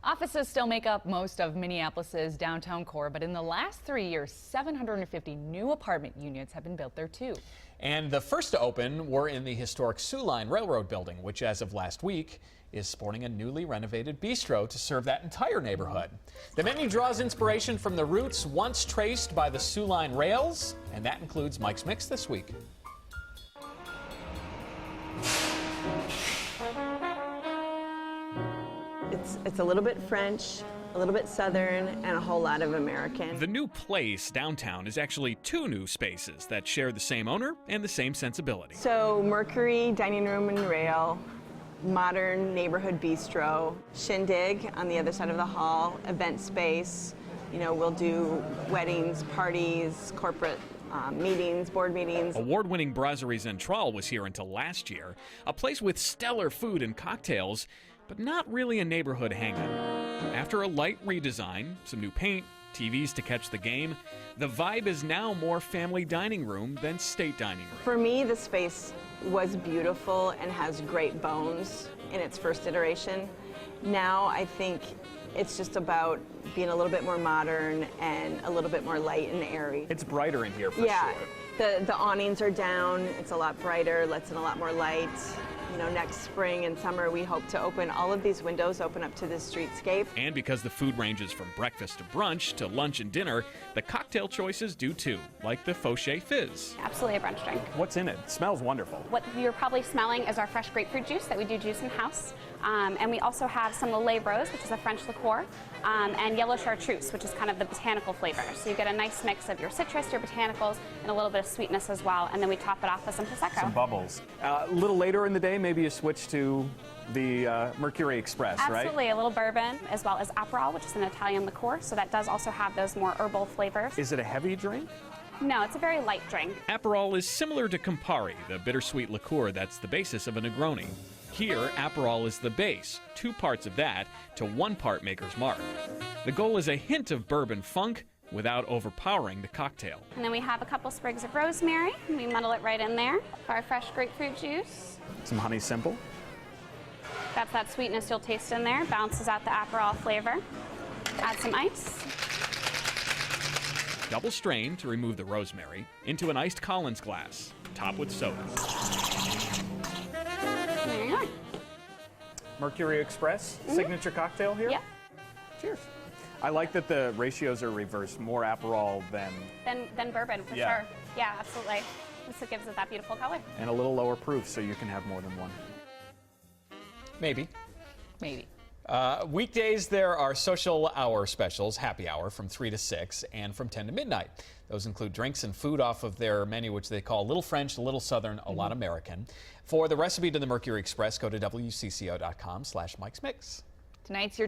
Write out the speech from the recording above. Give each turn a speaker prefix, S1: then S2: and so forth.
S1: Offices still make up most of Minneapolis's downtown core, but in the last 3 years, 750 new apartment units have been built there too.
S2: And the first to open were in the historic Sioux Line Railroad building, which as of last week is sporting a newly renovated bistro to serve that entire neighborhood. The menu draws inspiration from the roots once traced by the Sioux Line rails, and that includes Mike's Mix this week.
S3: It's a little bit French, a little bit Southern, and a whole lot of American.
S2: The new place downtown is actually two new spaces that share the same owner and the same sensibility.
S3: So Mercury Dining Room and Rail, modern neighborhood bistro, Shindig on the other side of the hall, event space. You know, we'll do weddings, parties, corporate meetings, board meetings.
S2: Award-winning Brasserie Centrale was here until last year, a place with stellar food and cocktails, but not really a neighborhood hangout. After a light redesign, some new paint, TVs to catch the game, the vibe is now more family dining room than state dining room.
S3: For me, the space was beautiful and has great bones in its first iteration. Now I think it's just about being a little bit more modern and a little bit more light and airy.
S2: It's brighter in here for sure.
S3: The awnings are down, it's a lot brighter, lets in a lot more light. You know, next spring and summer we hope to open all of these windows open up to the streetscape.
S2: And because the food ranges from breakfast to brunch to lunch and dinner, the cocktail choices do too, like the Fauché Fizz.
S4: Absolutely a brunch drink.
S2: What's in it? It smells wonderful.
S4: What you're probably smelling is our fresh grapefruit juice that we do juice in-house. And we also have some Lillet Rose, which is a French liqueur, and yellow chartreuse, which is kind of the botanical flavor. So you get a nice mix of your citrus, your botanicals, and a little bit of sweetness as well. And then we top it off with some Prosecco.
S5: Some bubbles. A little later in the day, maybe you switch to the Mercury Express, right?
S4: Absolutely, a little bourbon, as well as Aperol, which is an Italian liqueur. So that does also have those more herbal flavors.
S5: Is it a heavy drink?
S4: No, it's a very light drink.
S2: Aperol is similar to Campari, the bittersweet liqueur that's the basis of a Negroni. Here, Aperol is the base, 2 parts of that to 1 part Maker's Mark. The goal is a hint of bourbon funk without overpowering the cocktail.
S4: And then we have a couple sprigs of rosemary, and we muddle it right in there. Our fresh grapefruit juice.
S5: Some honey simple.
S4: That's that sweetness you'll taste in there, balances out the Aperol flavor. Add some ice.
S2: Double strain to remove the rosemary into an iced Collins glass. Top with soda.
S4: There you go.
S5: Mercury Express, signature cocktail here?
S4: Yep.
S5: Cheers. I like that the ratios are reversed, more Aperol than
S4: Bourbon, for
S5: Yeah.
S4: sure. Yeah, absolutely. This gives it that beautiful color.
S5: and a little lower proof, so you can have more than one.
S2: Maybe.
S1: Maybe.
S2: Weekdays, there are social hour specials, happy hour, from 3 to 6 and from 10 to midnight. Those include drinks and food off of their menu, which they call a little French, a little Southern, a lot American. For the recipe to the Mercury Express, go to WCCO.com/Mike's Mix.
S1: Tonight's your